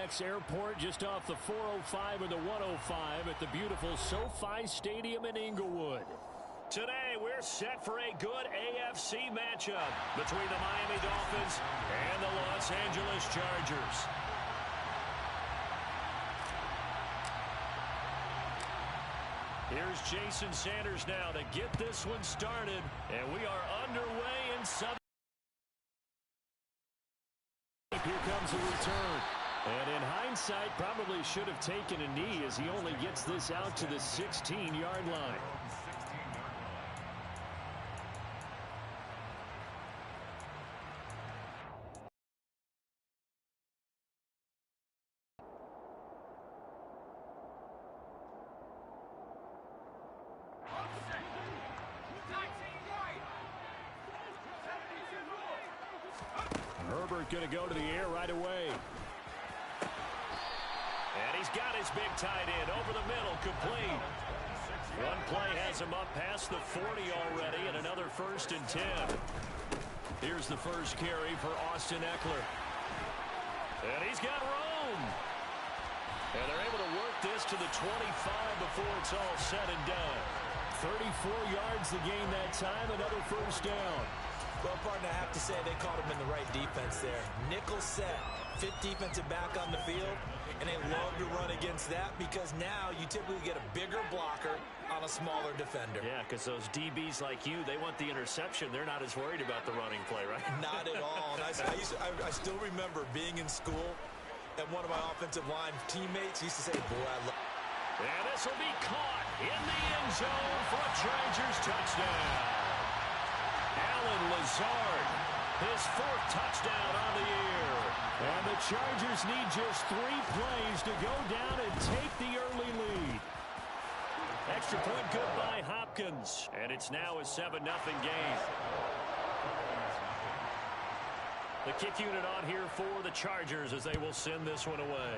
LAX Airport, just off the 405 or the 105 at the beautiful SoFi Stadium in Inglewood. Today, we're set for a good AFC matchup between the Miami Dolphins and the Los Angeles Chargers. Here's Jason Sanders now to get this one started, and we are underway in Southern. Here comes a return. And in hindsight, probably should have taken a knee as he only gets this out to the 16-yard line. Herbert going to go to the air right away. And he's got his big tight end over the middle, complete. One play has him up past the 40 already, and another 1st and 10. Here's the first carry for Austin Eckler. And he's got room. And they're able to work this to the 25 before it's all said and done. 34 yards the gain that time, another 1st down. Well, partner, I have to say they caught him in the right defense there. Nickel set, 5th defensive back on the field, and they love to run against that because now you typically get a bigger blocker on a smaller defender. Yeah, because those DBs like you, they want the interception. They're not as worried about the running play, right? Not at all. And I still remember being in school, and one of my offensive line teammates used to say, boy, I love. And this will be caught in the end zone for a Chargers touchdown. Allen Lazard, his 4th touchdown on the year. And the Chargers need just 3 plays to go down and take the early lead. Extra point good by Hopkins. And it's now a 7-0 game. The kick unit on here for the Chargers as they will send this one away.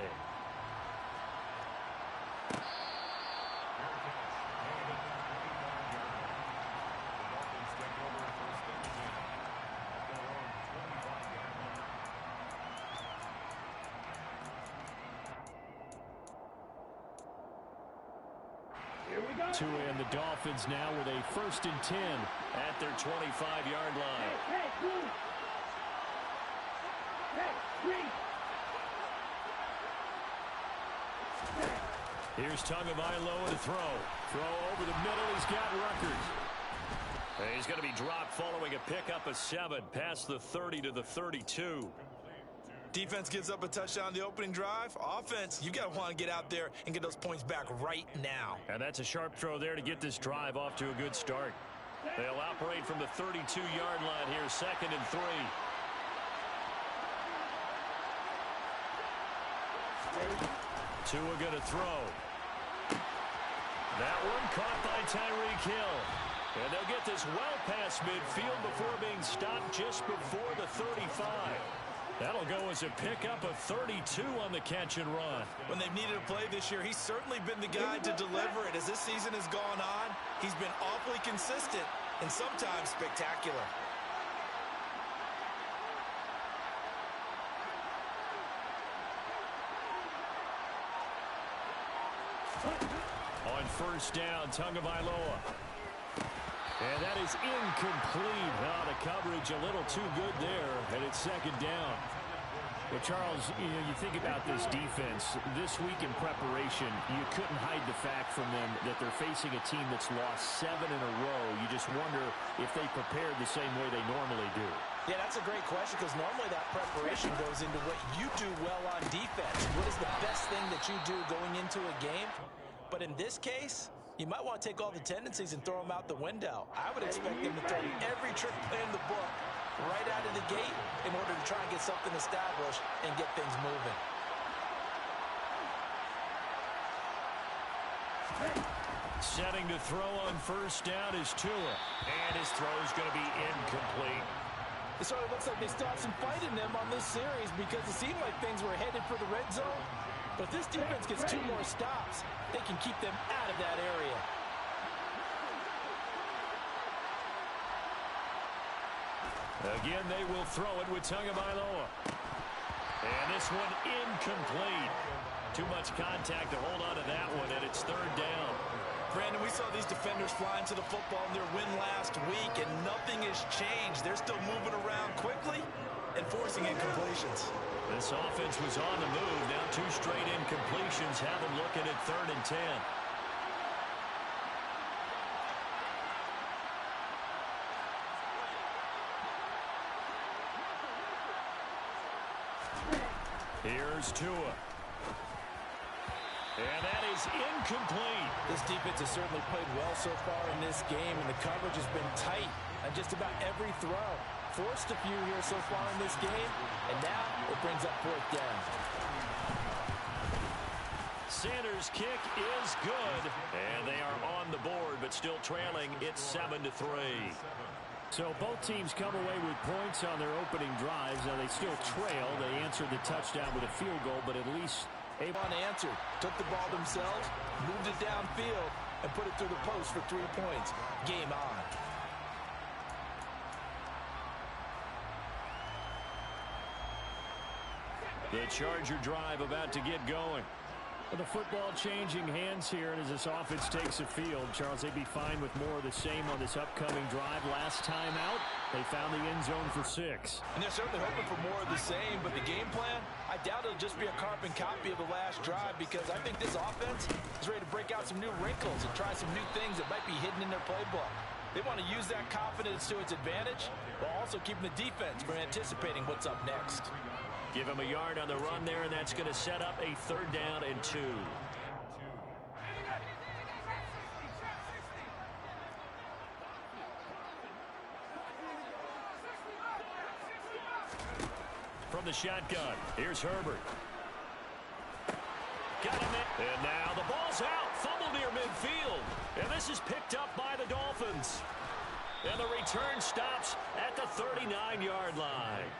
To end the Dolphins now with a 1st and 10 at their 25-yard line. Here's Tagovailoa to throw. Throw over the middle. He's got Rutgers. And he's going to be dropped following a pickup of 7 past the 30 to the 32. Defense gives up a touchdown the opening drive. Offense, you got to want to get out there and get those points back right now. And that's a sharp throw there to get this drive off to a good start. They'll operate from the 32-yard line here, 2nd and 3. Tua going to throw. That one caught by Tyreek Hill. And they'll get this well past midfield before being stopped just before the 35. That'll go as a pickup of 32 on the catch and run. When they've needed a play this year, he's certainly been the guy to deliver it. As this season has gone on, he's been awfully consistent and sometimes spectacular. On 1st down, Tagovailoa. And that is incomplete. Oh, the coverage a little too good there, and it's 2nd down. Well, Charles, you think about this defense. This week in preparation, you couldn't hide the fact from them that they're facing a team that's lost 7 in a row. You just wonder if they prepared the same way they normally do. Yeah, that's a great question because normally that preparation goes into what you do well on defense. What is the best thing that you do going into a game? But in this case, you might want to take all the tendencies and throw them out the window. I would expect them to throw every trick play in the book right out of the gate in order to try and get something established and get things moving. Setting to throw on 1st down is Tua. And his throw is going to be incomplete. It sort of looks like they still have some fight in them on this series because it seemed like things were headed for the red zone. But if this defense gets 2 more stops, they can keep them out of that area. Again, they will throw it with Tagovailoa. And this one incomplete. Too much contact to hold on to that one, and it's third down. Brandon, we saw these defenders fly into the football in their win last week, and nothing has changed. They're still moving around quickly and forcing incompletions. This offense was on the move. Now 2 straight incompletions have them looking at 3rd and 10. Here's Tua. And that is incomplete. This defense has certainly played well so far in this game, and the coverage has been tight on just about every throw. Forced a few here so far in this game, and now it brings up 4th down. Sanders' kick is good, and they are on the board, but still trailing. It's 7-3. So both teams come away with points on their opening drives. Now they still trail. They answered the touchdown with a field goal, but at least able to answer. Took the ball themselves, moved it downfield, and put it through the post for 3 points. Game on. The Charger drive about to get going. With the football changing hands here, and as this offense takes the field, Charles, they'd be fine with more of the same on this upcoming drive. Last time out, they found the end zone for 6. And they're certainly hoping for more of the same, but the game plan, I doubt it'll just be a carbon copy of the last drive, because I think this offense is ready to break out some new wrinkles and try some new things that might be hidden in their playbook. They want to use that confidence to its advantage, while also keeping the defense from anticipating what's up next. Give him a yard on the run there, and that's going to set up a 3rd down and 2. From the shotgun, here's Herbert. Got him in. And now the ball's out. Fumble near midfield. And this is picked up by the Dolphins. And the return stops at the 39-yard line.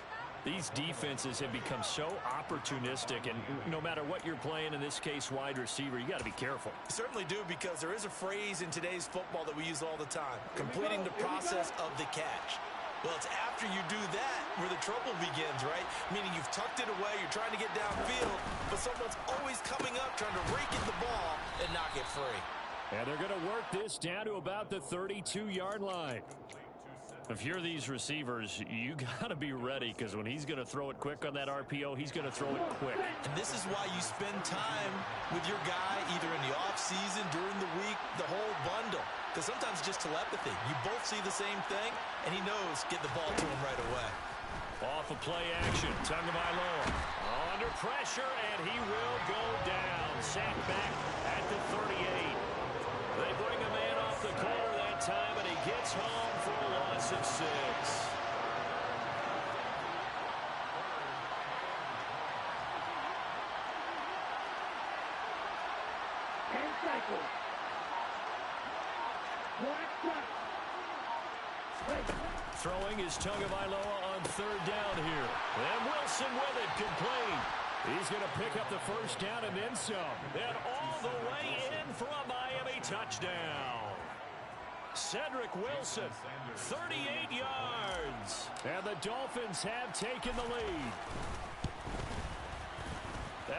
These defenses have become so opportunistic, and no matter what you're playing, in this case wide receiver, you got to be careful. You certainly do, because there is a phrase in today's football that we use all the time: completing the process of the catch. Well, it's after you do that where the trouble begins, right? Meaning you've tucked it away, you're trying to get downfield, but someone's always coming up trying to rake at the ball and knock it free. And they're going to work this down to about the 32-yard line. If you're these receivers, you got to be ready, because when he's going to throw it quick on that RPO, he's going to throw it quick. And this is why you spend time with your guy either in the offseason, during the week, the whole bundle. Because sometimes it's just telepathy. You both see the same thing, and he knows get the ball to him right away. Off of play action, Tagovailoa under pressure, and he will go down. Sacked back at the 38. They bring a man off the corner that time, and he gets home for a loss of 6. Throwing is Tagovailoa on 3rd down here. And Wilson with it, complete. He's going to pick up the 1st down and then some. And all the way in for a Miami touchdown. Cedric Wilson, 38 yards. And the Dolphins have taken the lead.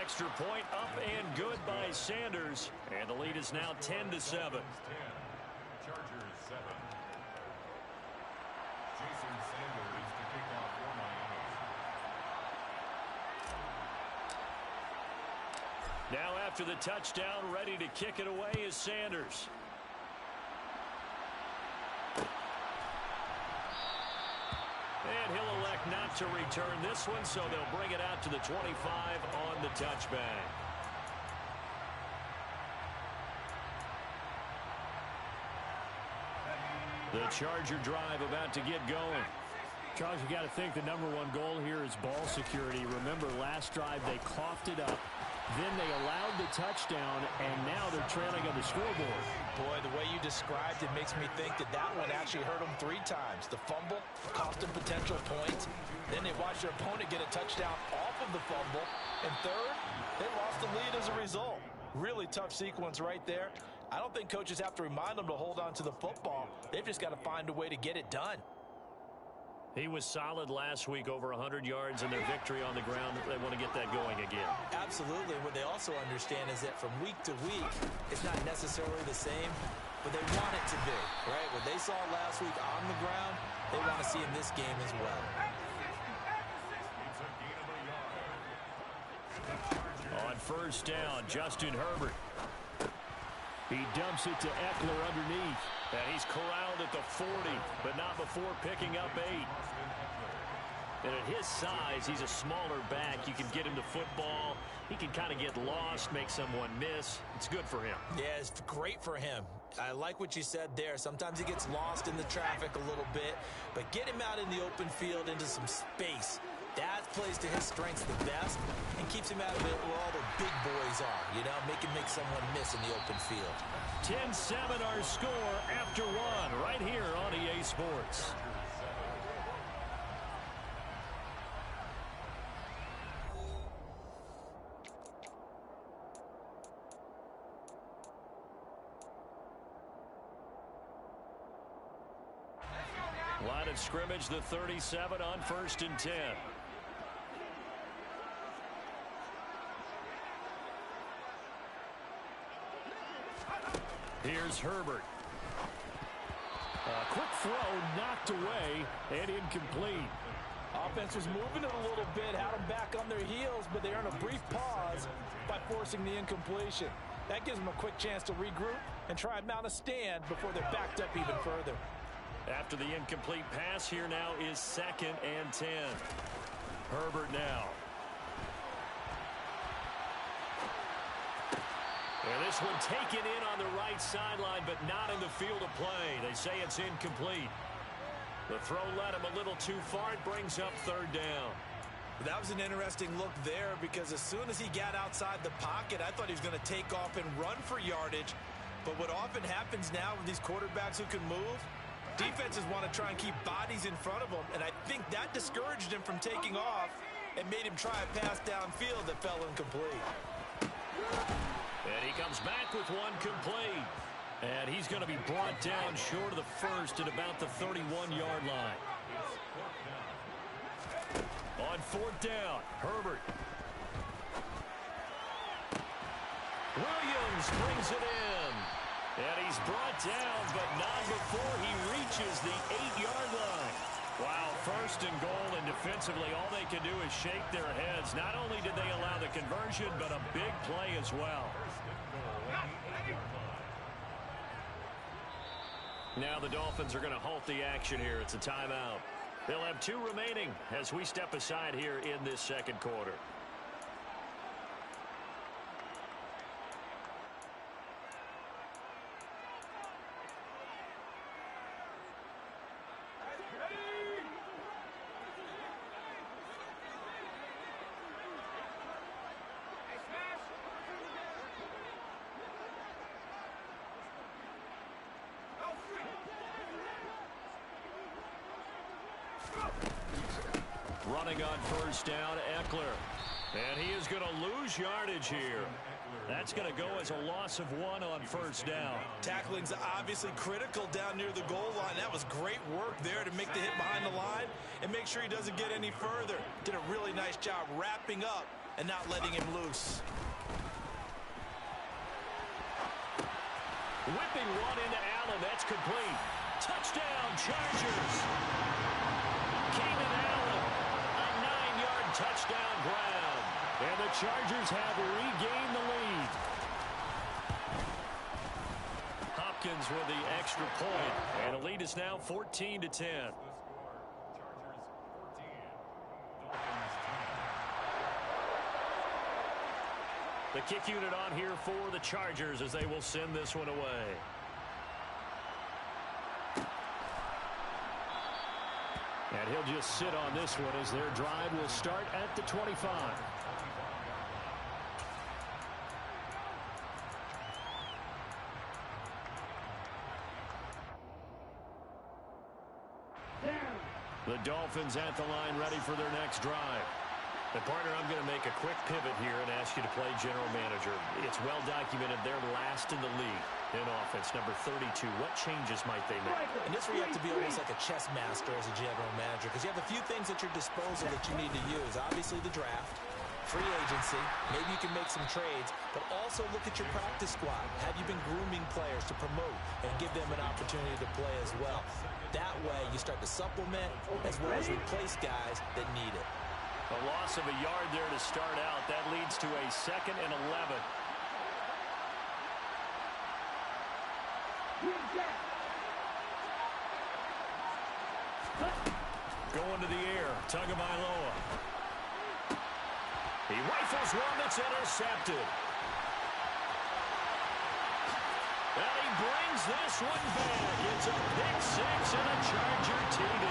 Extra point up and good by Sanders. And the lead is now 10-7. Chargers 7. Jason Sanders to kick off for Miami. Now after the touchdown, ready to kick it away is Sanders. And he'll elect not to return this one, so they'll bring it out to the 25 on the touchback. The Charger drive about to get going. Charles, you got to think the #1 goal here is ball security. Remember, last drive they coughed it up. Then they allowed the touchdown, and now they're trailing on the scoreboard. Boy, the way you described it makes me think that that one actually hurt them 3 times. The fumble cost them potential points. Then they watched their opponent get a touchdown off of the fumble. And third, they lost the lead as a result. Really tough sequence right there. I don't think coaches have to remind them to hold on to the football. They've just got to find a way to get it done. He was solid last week, over 100 yards in their victory on the ground. They want to get that going again. Absolutely. What they also understand is that from week to week, it's not necessarily the same, but they want it to be, right? What they saw last week on the ground, they want to see in this game as well. On first down, Justin Herbert. He dumps it to Eckler underneath. And he's corralled at the 40, but not before picking up 8. And at his size, he's a smaller back. You can get him the football. He can kind of get lost, make someone miss. It's good for him. Yeah, it's great for him. I like what you said there. Sometimes he gets lost in the traffic a little bit, but get him out in the open field into some space. That plays to his strengths the best and keeps him out of it where all the big boys are, you know, make someone miss in the open field. 10-7 our score after 1 right here on EA Sports. Line of scrimmage, the 37 on 1st and 10. Here's Herbert. A quick throw knocked away and incomplete. Offense was moving it a little bit, had them back on their heels, but they earn a brief pause by forcing the incompletion. That gives them a quick chance to regroup and try and mount a stand before they're backed up even further. After the incomplete pass, here now is 2nd and 10. Herbert now. And this one taken in on the right sideline, but not in the field of play. They say it's incomplete. The throw led him a little too far. It brings up 3rd down. That was an interesting look there because as soon as he got outside the pocket, I thought he was going to take off and run for yardage. But what often happens now with these quarterbacks who can move, defenses want to try and keep bodies in front of them, and I think that discouraged him from taking off and made him try a pass downfield that fell incomplete. And he comes back with one complete. And he's going to be brought down short of the first at about the 31-yard line. On 4th down, Herbert. Williams brings it in. And he's brought down, but not before he reaches the 8-yard line. Wow, 1st and goal, and defensively, all they can do is shake their heads. Not only did they allow the conversion, but a big play as well. Now the Dolphins are going to halt the action here. It's a timeout. They'll have 2 remaining as we step aside here in this 2nd quarter. Running on 1st down, Eckler. And he is going to lose yardage here. That's going to go as a loss of 1 on 1st down. Tackling's obviously critical down near the goal line. That was great work there to make the hit behind the line and make sure he doesn't get any further. Did a really nice job wrapping up and not letting him loose. Whipping one into Allen. That's complete. Touchdown, Chargers. Keenan Allen, a 9-yard touchdown grab. And the Chargers have regained the lead. Hopkins with the extra point. And the lead is now 14-10. The kick unit on here for the Chargers as they will send this one away. And he'll just sit on this one as their drive will start at the 25. The Dolphins at the line ready for their next drive. And partner, I'm going to make a quick pivot here and ask you to play general manager. It's well documented they're last in the league in offense, number 32. What changes might they make? And this where you have to be almost like a chess master as a general manager, because you have a few things at your disposal that you need to use. Obviously the draft, free agency, maybe you can make some trades, but also look at your practice squad. Have you been grooming players to promote and give them an opportunity to play as well? That way you start to supplement as well as replace guys that need it. A loss of a yard there to start out. That leads to a 2nd and 11. Going to the air. Tagovailoa. He rifles one that's intercepted. And he brings this one back. It's a pick six and a Charger TD.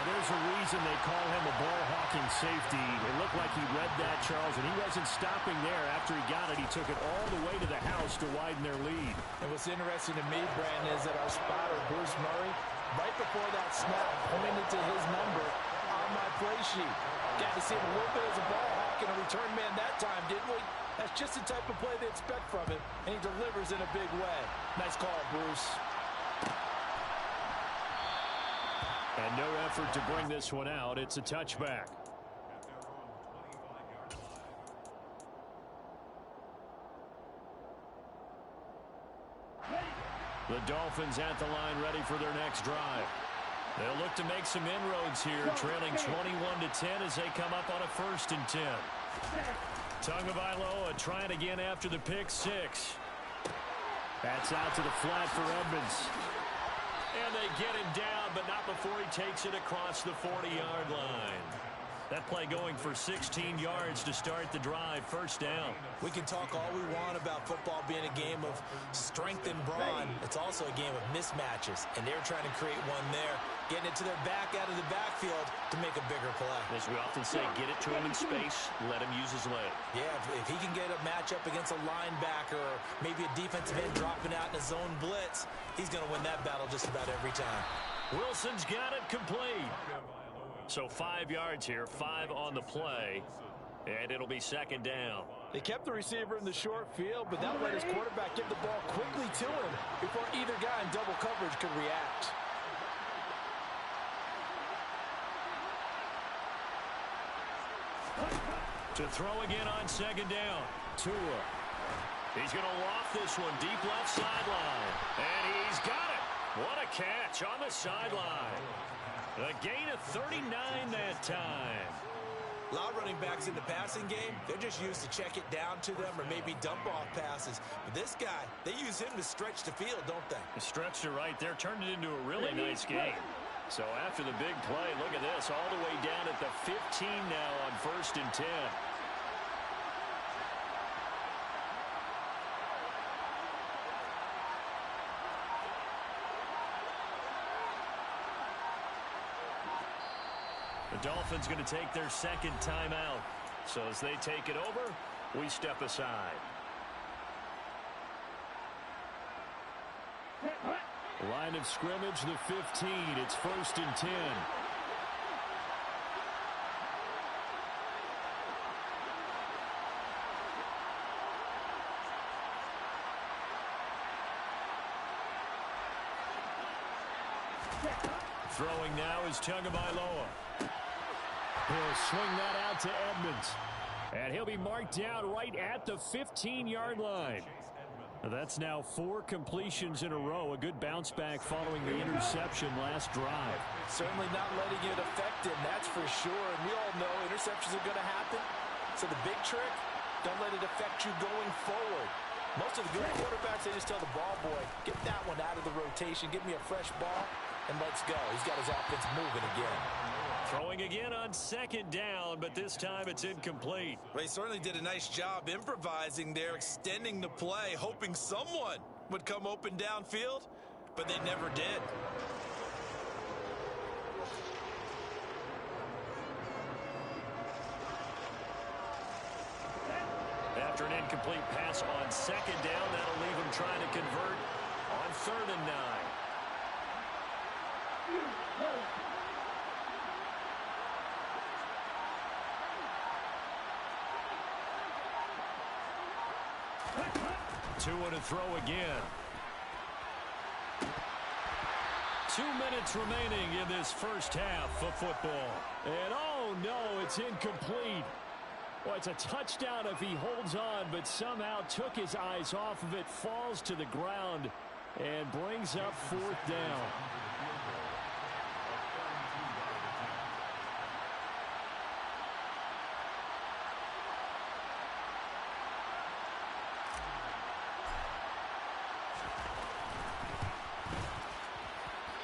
There's a reason they call him a ball-hawking safety. It looked like he read that, Charles, and he wasn't stopping there. After he got it, he took it all the way to the house to widen their lead. And what's interesting to me, Brandon, is that our spotter, Bruce Murray, right before that snap, pointed to his number on my play sheet. Got to see him a little bit as a ball hawk and a return man that time, didn't we? That's just the type of play they expect from him, and he delivers in a big way. Nice call, Bruce. And no effort to bring this one out. It's a touchback. The Dolphins at the line ready for their next drive. They'll look to make some inroads here, trailing 21-10 as they come up on a 1st and 10. Tagovailoa trying again after the pick six. That's out to the flat for Edmonds. And they get him down, but not before he takes it across the 40-yard line. That play going for 16 yards to start the drive. 1st down. We can talk all we want about football being a game of strength and brawn. It's also a game of mismatches, and they're trying to create one there, getting it to their back out of the backfield to make a bigger play. As we often say, get it to him in space, let him use his leg. Yeah, if he can get a matchup against a linebacker or maybe a defensive end dropping out in a zone blitz, he's going to win that battle just about every time. Wilson's got it complete. So 5 yards here, 5 on the play, and it'll be 2nd down. They kept the receiver in the short field, but that let his quarterback give the ball quickly to him before either guy in double coverage could react. To throw again on 2nd down. Tua. He's going to loft this one deep left sideline. And he's got it. What a catch on the sideline. A gain of 39 that time. A lot of running backs in the passing game, they're just used to check it down to them or maybe dump off passes. But this guy, they use him to stretch the field, don't they? Stretched it right there, turned it into a really nice game. So after the big play, look at this, all the way down at the 15 now on 1st and 10. The Dolphins going to take their 2nd timeout. So as they take it over, we step aside. Line of scrimmage, the 15. It's 1st and 10. Throwing now is Tagovailoa. He'll swing that out to Edmonds. And he'll be marked down right at the 15-yard line. That's now 4 completions in a row. A good bounce back following the interception last drive. Certainly not letting it affect him, that's for sure. And we all know interceptions are going to happen. So the big trick, don't let it affect you going forward. Most of the good quarterbacks, they just tell the ball boy, get that one out of the rotation, give me a fresh ball, and let's go. He's got his offense moving again. Throwing again on 2nd down, but this time it's incomplete. Well, he certainly did a nice job improvising there, extending the play, hoping someone would come open downfield, but they never did. After an incomplete pass on 2nd down, that'll leave him trying to convert on 3rd and 9. Two to throw again. 2 minutes remaining in this first half of football. And oh no, it's incomplete. Well, it's a touchdown if he holds on, but somehow took his eyes off of it, falls to the ground, and brings up fourth down.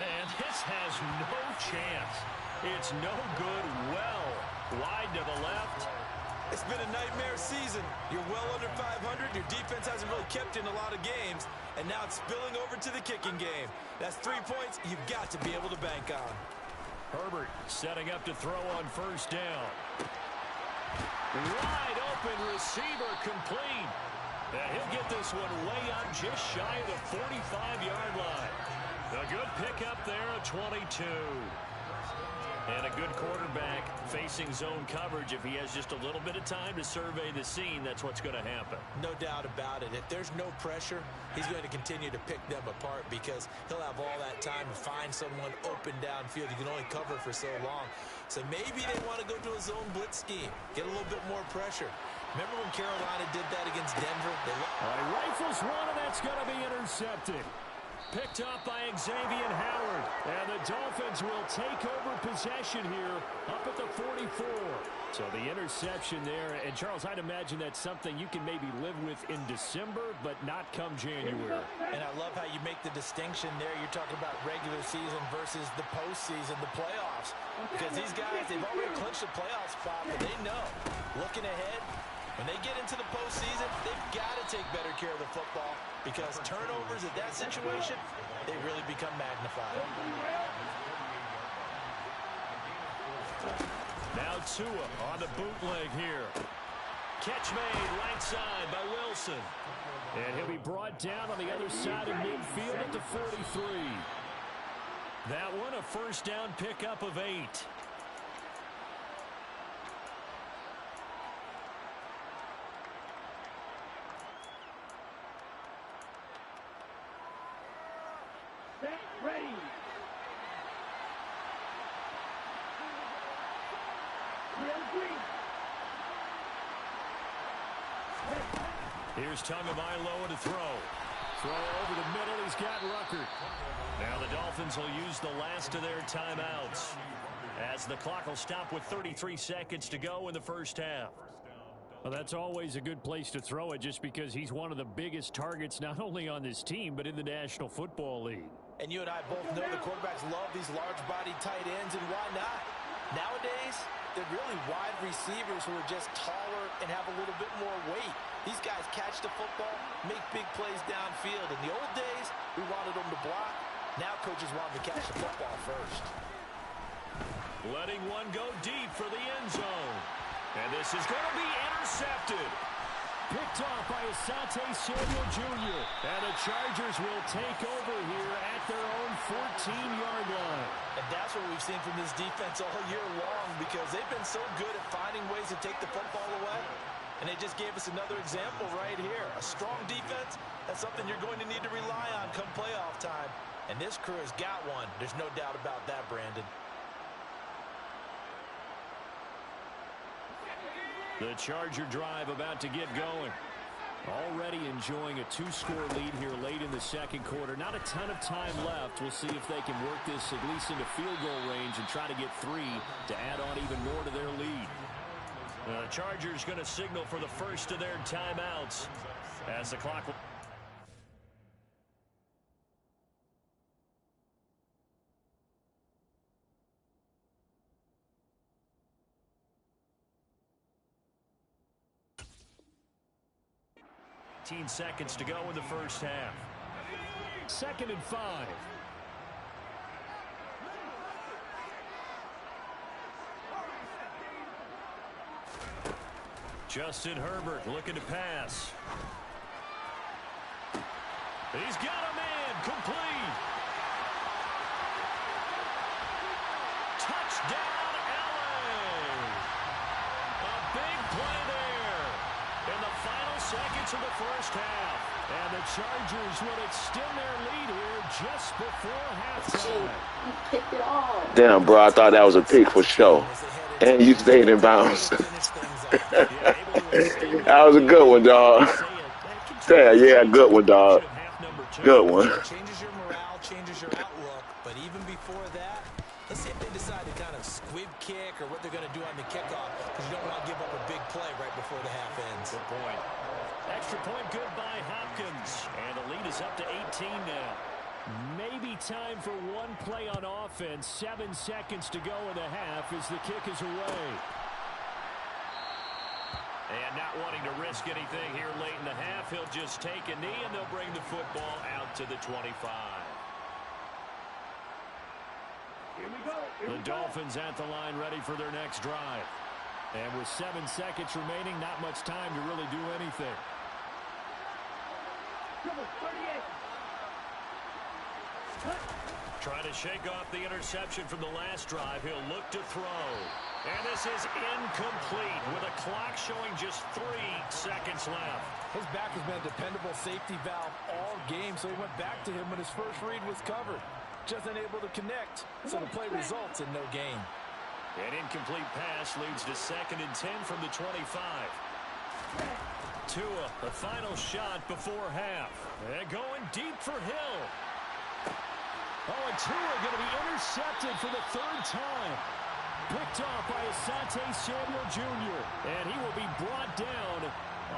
And this has no chance. It's no good. Well, wide to the left. It's been a nightmare season. You're well under 500. Your defense hasn't really kept in a lot of games. And now it's spilling over to the kicking game. That's 3 points you've got to be able to bank on. Herbert setting up to throw on first down. Wide open receiver complete. He'll get this one way up just shy of the 45-yard line. A good pickup there, a 22. And a good quarterback facing zone coverage. If he has just a little bit of time to survey the scene, that's what's going to happen. No doubt about it. If there's no pressure, he's going to continue to pick them apart because he'll have all that time to find someone open downfield. He can only cover for so long. So maybe they want to go to a zone blitz scheme, get a little bit more pressure. Remember when Carolina did that against Denver? Rifles one, and that's going to be intercepted. Picked up by Xavier Howard. And the Dolphins will take over possession here up at the 44. So the interception there. And, Charles, I'd imagine that's something you can maybe live with in December, but not come January. And I love how you make the distinction there. You're talking about regular season versus the postseason, the playoffs. Because these guys, they've already clinched a playoff spot, but they know, looking ahead, when they get into the postseason, they've got to take better care of the football because turnovers at that situation, they really become magnified. Now Tua on the bootleg here. Catch made right side by Wilson. And he'll be brought down on the other side of midfield at the 43. That one a first down pickup of 8. Ready. Here's Tagovailoa to throw. Throw over the middle. He's got Ruckert. Now the Dolphins will use the last of their timeouts as the clock will stop with 33 seconds to go in the first half. Well, that's always a good place to throw it just because he's one of the biggest targets not only on this team but in the National Football League. And you and I both know the quarterbacks love these large-bodied tight ends, and why not? Nowadays, they're really wide receivers who are just taller and have a little bit more weight. These guys catch the football, make big plays downfield. In the old days, we wanted them to block. Now coaches want them to catch the football first. Letting one go deep for the end zone. And this is going to be intercepted. Picked off by Asante Samuel Jr. And the Chargers will take over here at their own 14-yard line. And that's what we've seen from this defense all year long because they've been so good at finding ways to take the football away. And they just gave us another example right here. A strong defense, that's something you're going to need to rely on come playoff time. And this crew has got one. There's no doubt about that, Brandon. The Charger drive about to get going. Already enjoying a 2-score lead here late in the second quarter. Not a ton of time left. We'll see if they can work this at least into field goal range and try to get 3 to add on even more to their lead. The Chargers going to signal for the first of their timeouts as the clock will... seconds to go in the first half. 2nd and 5. Justin Herbert looking to pass. He's got a man complete. Touchdown, LA. A big play there in the final seconds of the first half. And the Chargers will extend their lead here just before halftime. Picked it off. Damn, bro, I thought that was a pick for sure. And you stayed in bounds. That was a good one, dog. Yeah, good one, dog. Good one. Changes your morale, changes your outlook. But even before that, let's see if they decide to kind of squib kick or what they're going to do on the kickoff, because you don't want to give up a big play right before the half ends. Good point. Extra point good by Hopkins. And the lead is up to 18 now. Maybe time for one play on offense. 7 seconds to go in the half as the kick is away. And not wanting to risk anything here late in the half, he'll just take a knee and they'll bring the football out to the 25. Here we go. The Dolphins at the line ready for their next drive. And with 7 seconds remaining, not much time to really do anything. Number 38. Trying to shake off the interception from the last drive. He'll look to throw. And this is incomplete with a clock showing just 3 seconds left. His back has been a dependable safety valve all game, so he went back to him when his first read was covered. Just unable to connect, so the play results in no gain. An incomplete pass leads to 2nd and 10 from the 25. Tua, the final shot before half. And going deep for Hill. Oh, and Tua going to be intercepted for the 3rd time. Picked off by Asante Samuel Jr. And he will be brought down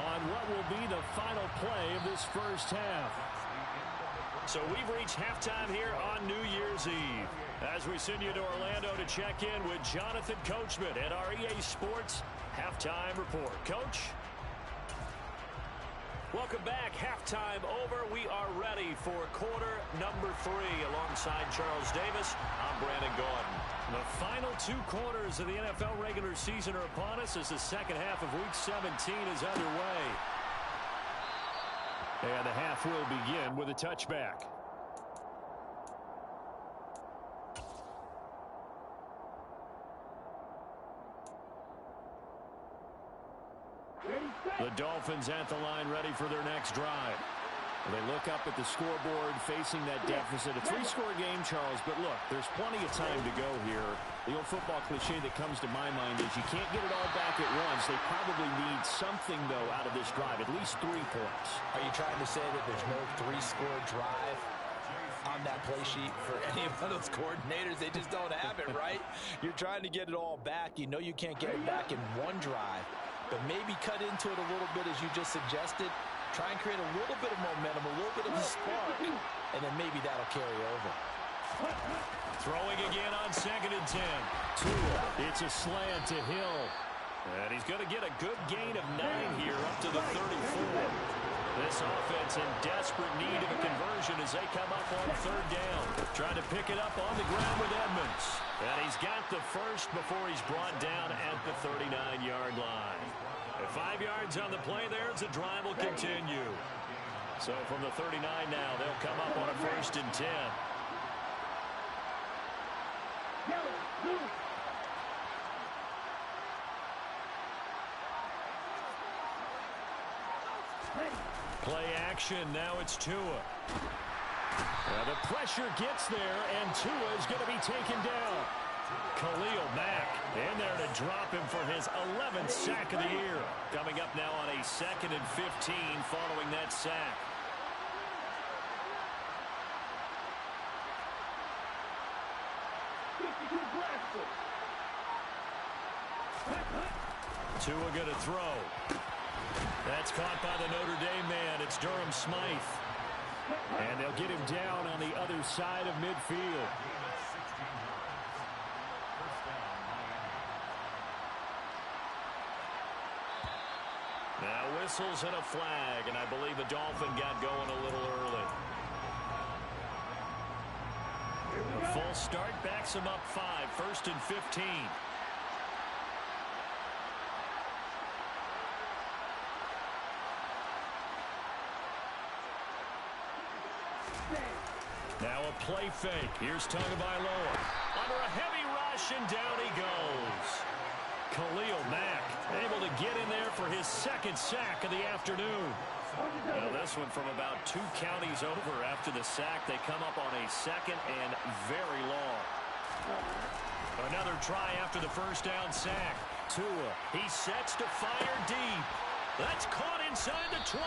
on what will be the final play of this first half. So we've reached halftime here on New Year's Eve. As we send you to Orlando to check in with Jonathan Coachman at our EA Sports Halftime Report. Coach? Welcome back. Halftime over. We are ready for quarter number 3. Alongside Charles Davis, I'm Brandon Gordon. The final 2 quarters of the NFL regular season are upon us as the second half of Week 17 is underway. And the half will begin with a touchback. The Dolphins at the line ready for their next drive. They look up at the scoreboard facing that deficit. A 3-score game, Charles, but look, there's plenty of time to go here. The old football cliche that comes to my mind is you can't get it all back at once. They probably need something, though, out of this drive, at least 3 points. Are you trying to say that there's no 3-score drive on that play sheet for any of those coordinators? They just don't have it, right? You're trying to get it all back. You know you can't get it back in one drive, but maybe cut into it a little bit as you just suggested. Try and create a little bit of momentum, a little bit of a spark, and then maybe that'll carry over. Throwing again on 2nd and 10. Tua, it's a slant to Hill. And he's going to get a good gain of 9 here up to the 34. This offense in desperate need of a conversion as they come up on 3rd down. Trying to pick it up on the ground with Edmonds. And he's got the first before he's brought down at the 39-yard line. At 5 yards on the play there as the drive will continue. So from the 39 now, they'll come up on a 1st and 10. Play action, now it's Tua. Now the pressure gets there, and Tua is going to be taken down. Khalil Mack in there to drop him for his 11th sack of the year. Coming up now on a 2nd and 15 following that sack. Tua going to throw. That's caught by the Notre Dame man. It's Durham Smythe. And they'll get him down on the other side of midfield. Now whistles and a flag, and I believe the Dolphin got going a little early. A full start backs him up 5, 1st and 15. Now a play fake. Here's Tagovailoa. Under a heavy rush, and down he goes. Khalil Mack Able to get in there for his second sack of the afternoon. Well, this one from about 2 counties over after the sack. They come up on a second and very long. Another try after the first down sack. Tua, he sets to fire deep. That's caught inside the 20.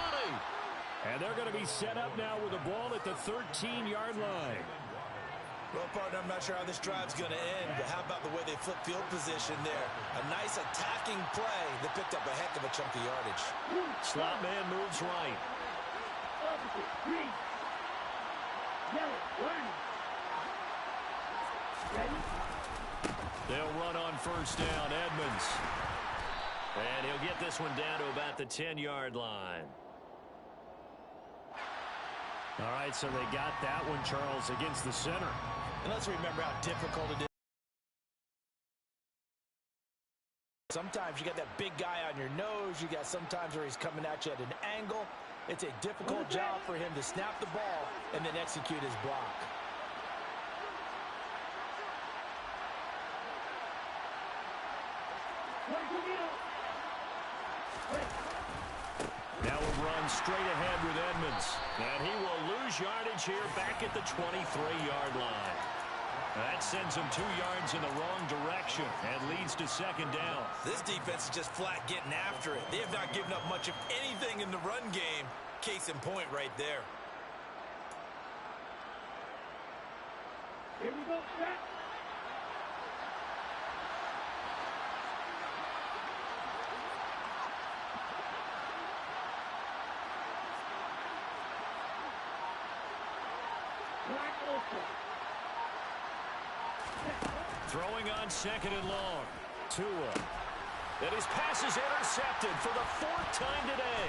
And they're going to be set up now with the ball at the 13-yard line. Well, partner, I'm not sure how this drive's going to end, but how about the way they flip field position there? A nice attacking play that picked up a heck of a chunk of yardage. Slot man moves right. Green. Yellow. Orange. Ready? They'll run on first down, Edmonds. And he'll get this one down to about the 10-yard line. All right, so they got that one, Charles, against the center. And let's remember how difficult it is. Sometimes you got that big guy on your nose. You got sometimes where he's coming at you at an angle. It's a difficult job for him to snap the ball and then execute his block. Now a run straight ahead with Edmonds. And he will lose yardage here back at the 23-yard line. That sends him 2 yards in the wrong direction and leads to second down. This defense is just flat getting after it. They have not given up much of anything in the run game. Case in point right there. Here we go, Jack. Throwing on second and long. Tua. And his pass is intercepted for the 4th time today.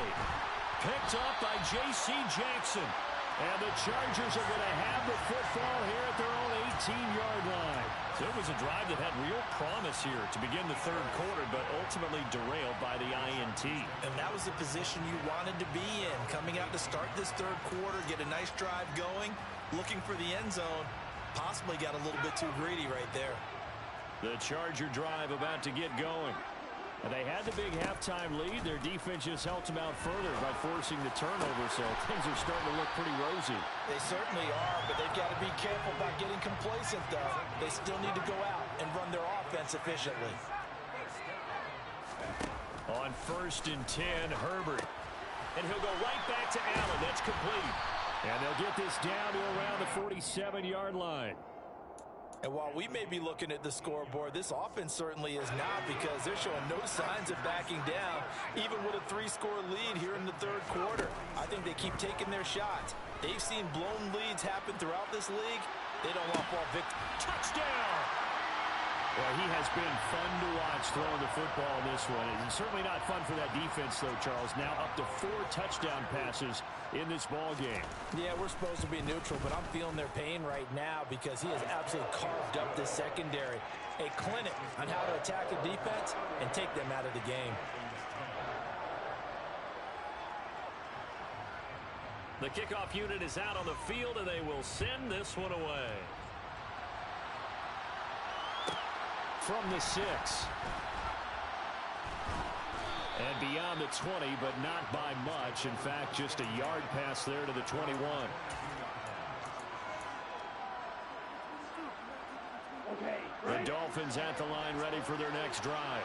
Picked up by J.C. Jackson. And the Chargers are going to have the football here at their own 18-yard line. So it was a drive that had real promise here to begin the 3rd quarter, but ultimately derailed by the INT. And that was the position you wanted to be in. Coming out to start this 3rd quarter, get a nice drive going, looking for the end zone. Possibly got a little bit too greedy right there. The Charger drive about to get going. And they had the big halftime lead. Their defense just helped them out further by forcing the turnover, so things are starting to look pretty rosy. They certainly are, but they've got to be careful about getting complacent, though. They still need to go out and run their offense efficiently. On 1st and 10, Herbert. And he'll go right back to Allen. That's complete. And they'll get this down to around the 47-yard line. And while we may be looking at the scoreboard, this offense certainly is not, because they're showing no signs of backing down, even with a 3-score lead here in the 3rd quarter. I think they keep taking their shots. They've seen blown leads happen throughout this league. They don't want ball victory. Touchdown! Well, he has been fun to watch throwing the football in this one. It's certainly not fun for that defense, though, Charles. Now up to 4 touchdown passes in this ball game. Yeah, we're supposed to be neutral, but I'm feeling their pain right now because he has absolutely carved up this secondary. A clinic on how to attack the defense and take them out of the game. The kickoff unit is out on the field, and they will send this one away. From the 6. And beyond the 20, but not by much. In fact, just a yard pass there to the 21. The Dolphins at the line ready for their next drive.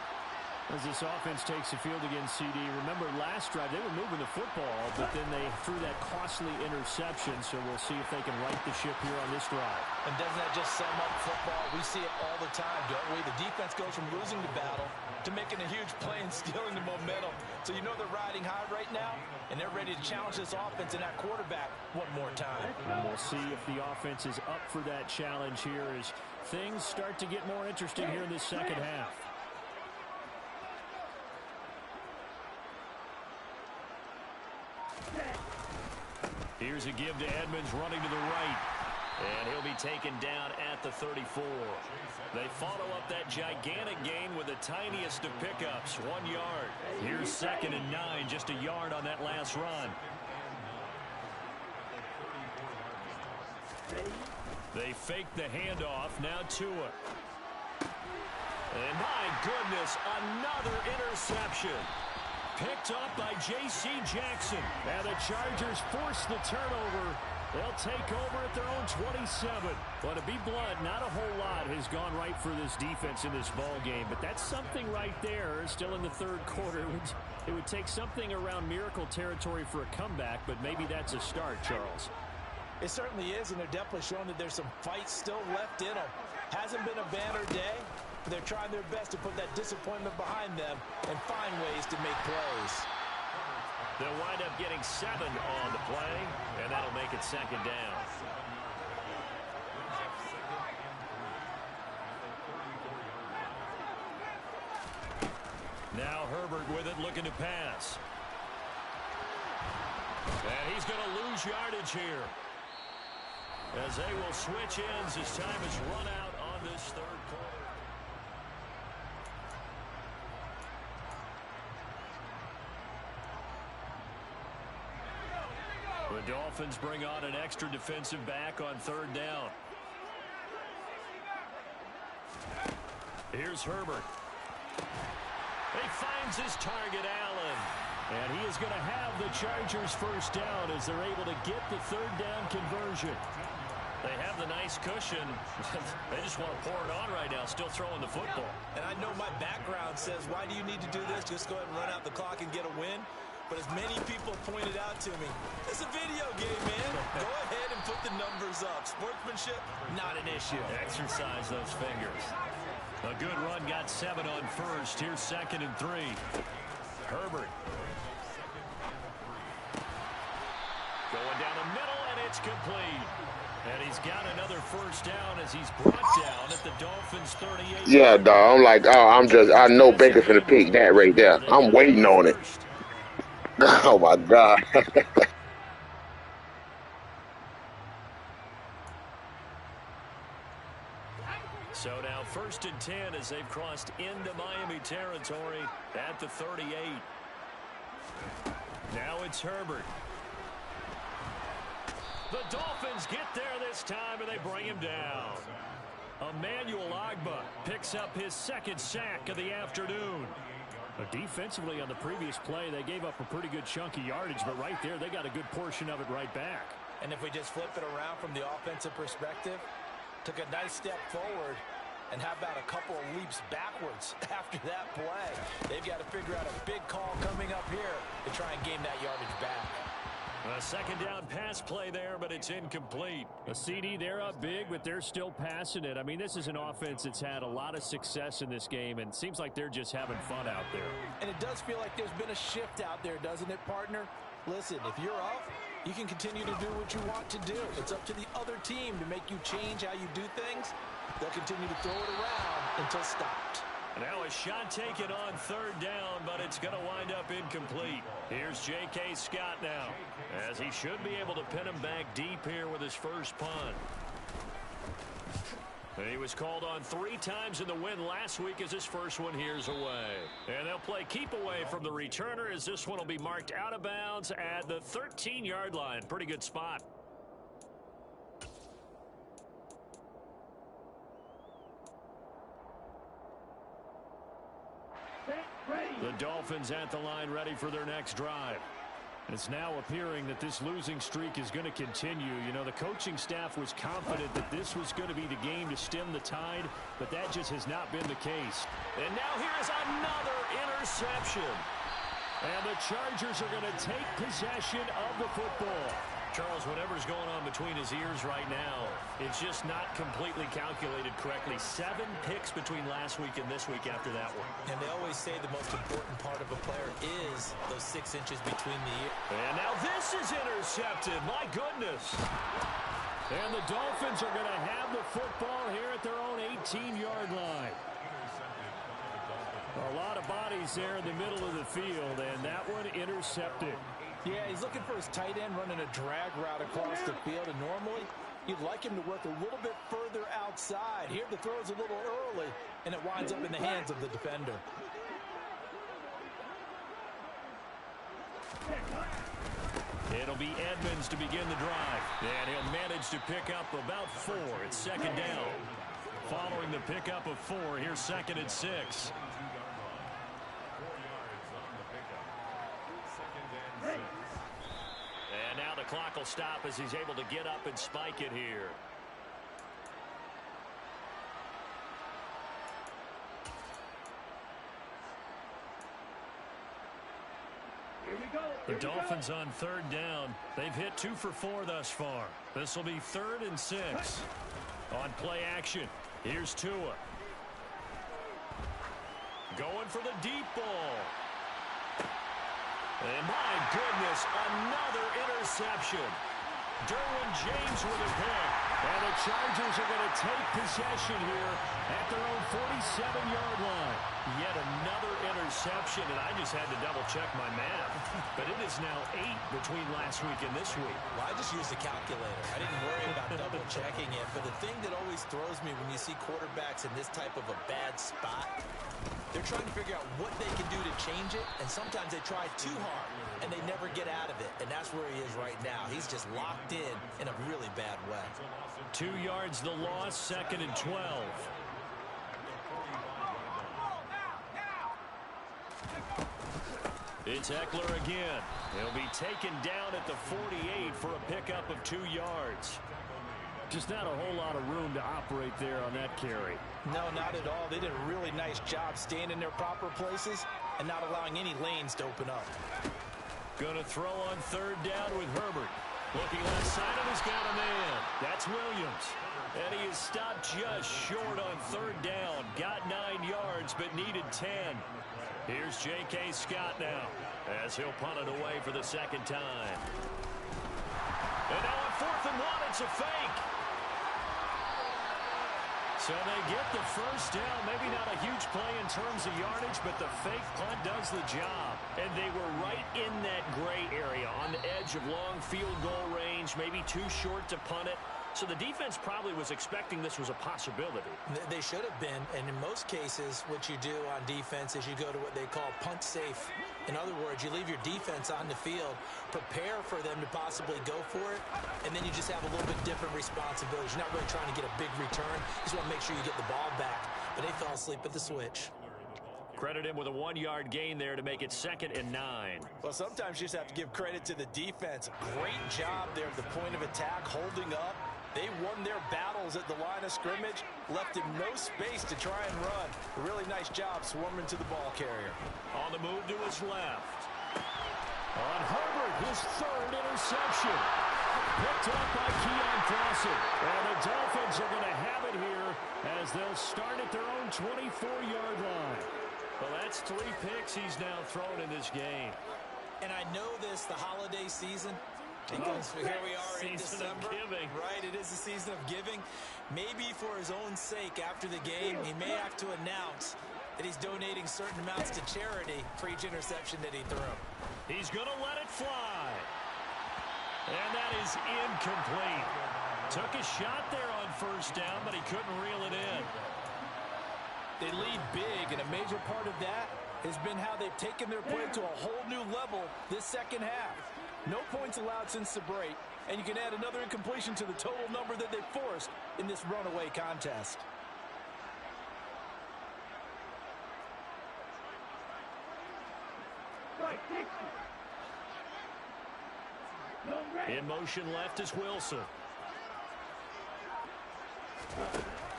As this offense takes the field against CD, remember last drive they were moving the football, but then they threw that costly interception, so we'll see if they can right the ship here on this drive. And doesn't that just sum up football? We see it all the time, don't we? The defense goes from losing the battle to making a huge play and stealing the momentum. So you know they're riding high right now, and they're ready to challenge this offense and that quarterback one more time. And we'll see if the offense is up for that challenge here as things start to get more interesting here in this second half. Here's a give to Edmonds running to the right. And he'll be taken down at the 34. They follow up that gigantic gain with the tiniest of pickups, 1 yard. Here's 2nd and 9, just a yard on that last run. They fake the handoff. Now Tua. And my goodness, another interception. Picked up by J.C. Jackson. And the Chargers force the turnover. They'll take over at their own 27. But to be blunt, not a whole lot has gone right for this defense in this ball game. But that's something right there. Still in the third quarter. It would take something around miracle territory for a comeback, but maybe that's a start, Charles. It certainly is, and they're definitely showing that there's some fight still left in them. Hasn't been a banner day, but they're trying their best to put that disappointment behind them and find ways to make plays. They'll wind up getting 7 on the play, and that'll make it second down. Now Herbert with it, looking to pass. And he's going to lose yardage here, as they will switch ends as time is run out on this third quarter. The Dolphins bring on an extra defensive back on third down. Here's Herbert. He finds his target, Allen. And he is going to have the Chargers first down as they're able to get the third down conversion. They have the nice cushion. They just want to pour it on right now, still throwing the football. And I know my background says, why do you need to do this? Just go ahead and run out the clock and get a win. But as many people pointed out to me, it's a video game, man. Go ahead and put the numbers up. Sportsmanship, not an issue. Exercise those fingers. A good run, got 7 on first. Here's 2nd and 3. Herbert. Going down the middle, and it's complete. And he's got another first down as he's brought down at the Dolphins' 38. Yeah, dog. I'm like, oh, I know Baker's finna pick that right there. I'm waiting on it. Oh, my God. So now 1st and 10 as they've crossed into Miami territory at the 38. Now it's Herbert. The Dolphins get there this time, and they bring him down. Emmanuel Ogbah picks up his 2nd sack of the afternoon. But defensively on the previous play, they gave up a pretty good chunk of yardage, but right there, they got a good portion of it right back. And if we just flip it around from the offensive perspective, took a nice step forward, and how about a couple of leaps backwards after that play? They've got to figure out a big call coming up here to try and gain that yardage back. A 2nd down pass play there, but it's incomplete. A CD, they're up big, but they're still passing it. I mean, this is an offense that's had a lot of success in this game, and it seems like they're just having fun out there. And it does feel like there's been a shift out there, doesn't it, partner? Listen, if you're up, you can continue to do what you want to do. It's up to the other team to make you change how you do things. They'll continue to throw it around until stopped. Now a shot taken on 3rd down, but it's going to wind up incomplete. Here's J.K. Scott now, as he should be able to pin him back deep here with his first punt. He was called on 3 times in the win last week as his first one here's away. And they'll play keep away from the returner as this one will be marked out of bounds at the 13-yard line. Pretty good spot. The Dolphins at the line ready for their next drive. It's now appearing that this losing streak is going to continue. You know, the coaching staff was confident that this was going to be the game to stem the tide, but that just has not been the case. And now here's another interception. And the Chargers are going to take possession of the football. Charles, whatever's going on between his ears right now, it's just not completely calculated correctly. 7 picks between last week and this week after that one. And they always say the most important part of a player is those 6 inches between the ears. And now this is intercepted. My goodness. And the Dolphins are going to have the football here at their own 18-yard line. A lot of bodies there in the middle of the field, and that one intercepted. Yeah, he's looking for his tight end running a drag route across the field, and normally you'd like him to work a little bit further outside. Here the throw's a little early, and it winds up in the hands of the defender. It'll be Edmonds to begin the drive, and he'll manage to pick up about 4. It's 2nd down. following the pickup of 4. Here's 2nd and 6. 4 yards on the pickup. 2nd and 6. And now the clock will stop as he's able to get up and spike it here. The Dolphins on 3rd down. They've hit 2 for 4 thus far. This will be 3rd and 6. On play action, here's Tua. Going for the deep ball. And my goodness, another interception. Derwin James with a pick. And the Chargers are going to take possession here at their own 47-yard line. Yet another interception, and I just had to double-check my math. But it is now 8 between last week and this week. Well, I just used a calculator. I didn't worry about double-checking it. But the thing that always throws me when you see quarterbacks in this type of a bad spot, they're trying to figure out what they can do to change it, and sometimes they try too hard, and they never get out of it. And that's where he is right now. He's just locked in a really bad way. 2 yards the loss, 2nd and 12. It's Eckler again. He'll be taken down at the 48 for a pickup of 2 yards. Just not a whole lot of room to operate there on that carry. No, not at all. They did a really nice job staying in their proper places and not allowing any lanes to open up. Going to throw on 3rd down with Herbert. Looking left side, and he's got a man. That's Williams. And he is stopped just short on 3rd down. Got 9 yards, but needed 10. Here's J.K. Scott now, as he'll punt it away for the 2nd time. And now on 4th and 1, it's a fake. So they get the 1st down. Maybe not a huge play in terms of yardage, but the fake punt does the job. And they were right in that gray area on the edge of long field goal range, maybe too short to punt it. So the defense probably was expecting this was a possibility. They should have been, and in most cases, what you do on defense is you go to what they call punt safe. In other words, you leave your defense on the field, prepare for them to possibly go for it, and then you just have a little bit different responsibilities. You're not really trying to get a big return. You just want to make sure you get the ball back. But they fell asleep at the switch. Credit him with a 1-yard gain there to make it 2nd and 9. Well, sometimes you just have to give credit to the defense. Great job there at the point of attack, holding up. They won their battles at the line of scrimmage, left him no space to try and run. A really nice job swarming to the ball carrier. On the move to his left. On Herbert, his 3rd interception. Picked up by Keon Clausen. And the Dolphins are going to have it here as they'll start at their own 24-yard line. Well, that's 3 picks he's now thrown in this game. And I know this, the holiday season. Because here we are in December, right? It is the season of giving. Maybe for his own sake after the game, he may have to announce that he's donating certain amounts to charity for each interception that he threw. He's going to let it fly. And that is incomplete. Took a shot there on 1st down, but he couldn't reel it in. They lead big, and a major part of that has been how they've taken their play to a whole new level this 2nd half. No points allowed since the break, and you can add another incompletion to the total number that they forced in this runaway contest. In motion left is Wilson.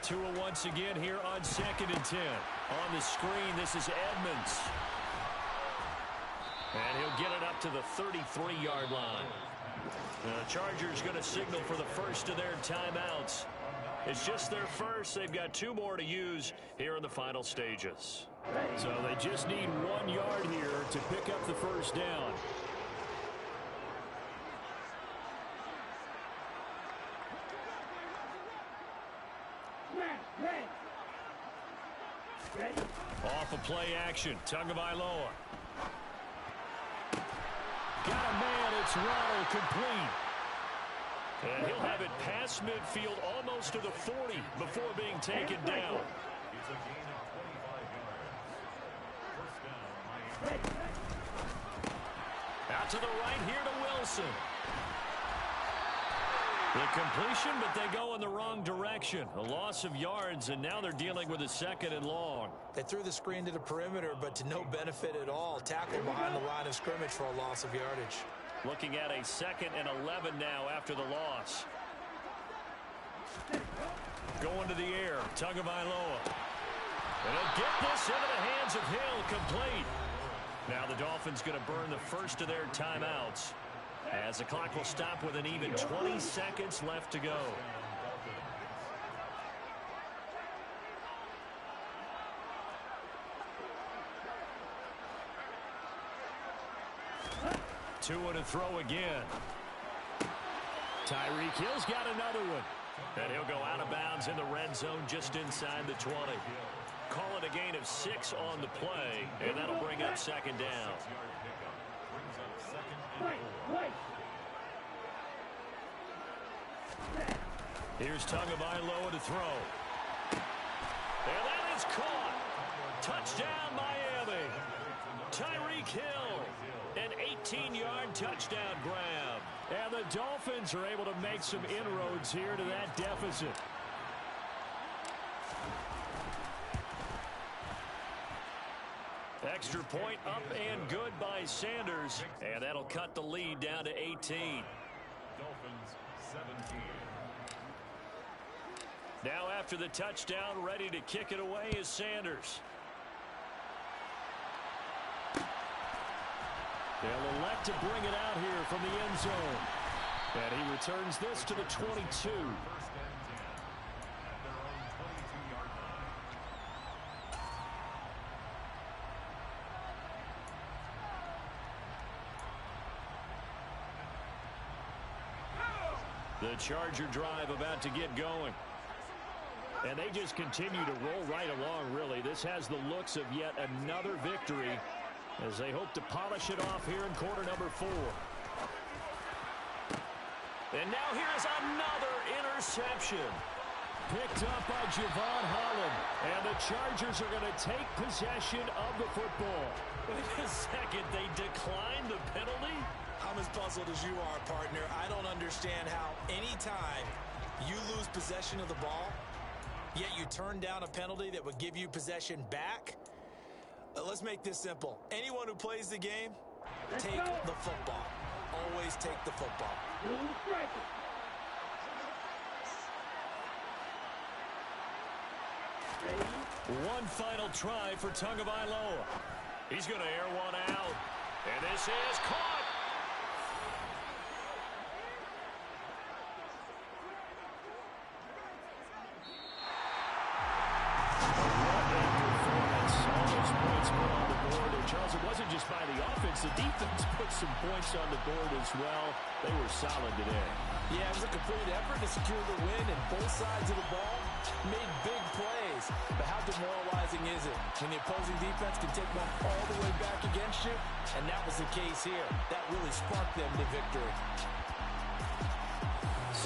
Tua once again here on 2nd and 10. On the screen, this is Edmonds. And he'll get it up to the 33-yard line. The Chargers going to signal for the first of their timeouts. It's just their first. They've got 2 more to use here in the final stages. So they just need 1 yard here to pick up the 1st down. Off a play action. Tagovailoa. Got a man. It's Ronald complete. And he'll have it past midfield almost to the 40 before being taken down. It's a gain of 25 yards. 1st down, Miami. Out to the right here to Wilson. The completion, but they go in the wrong direction. A loss of yards, and now they're dealing with a 2nd and long. They threw the screen to the perimeter, but to no benefit at all. Tackled behind the line of scrimmage for a loss of yardage. Looking at a 2nd and 11 now after the loss. Going to the air, Tagovailoa. And he'll get this into the hands of Hill, complete. Now the Dolphins going to burn the first of their timeouts, as the clock will stop with an even 20 seconds left to go. Two to throw again. Tyreek Hill's got another one. And he'll go out of bounds in the red zone just inside the 20. Call it a gain of 6 on the play, and that'll bring up 2nd down. Here's Tagovailoa to throw. And that is caught. Touchdown, Miami. Tyreek Hill, an 18-yard touchdown grab. And the Dolphins are able to make some inroads here to that deficit. Extra point up and good by Sanders. And that'll cut the lead down to 18. Dolphins 17. Now after the touchdown, ready to kick it away is Sanders. They'll elect to bring it out here from the end zone. And he returns this to the 22. First and 10 at their own 22-yard line. The Charger drive about to get going. And they just continue to roll right along, really. This has the looks of yet another victory as they hope to polish it off here in quarter number 4. And now here's another interception. Picked up by Javon Holland. And the Chargers are going to take possession of the football. Wait a second, they declined the penalty? I'm as puzzled as you are, partner. I don't understand how anytime you lose possession of the ball, yet you turn down a penalty that would give you possession back. Let's make this simple. Anyone who plays the game, take the football. Always take the football. One final try for Tagovailoa. He's going to air one out. And this is caught. Charles, it wasn't just by the offense. The defense put some points on the board as well. They were solid today. Yeah, it was a complete effort to secure the win, and both sides of the ball made big plays. But how demoralizing is it when the opposing defense can take one all the way back against you? And that was the case here. That really sparked them to victory.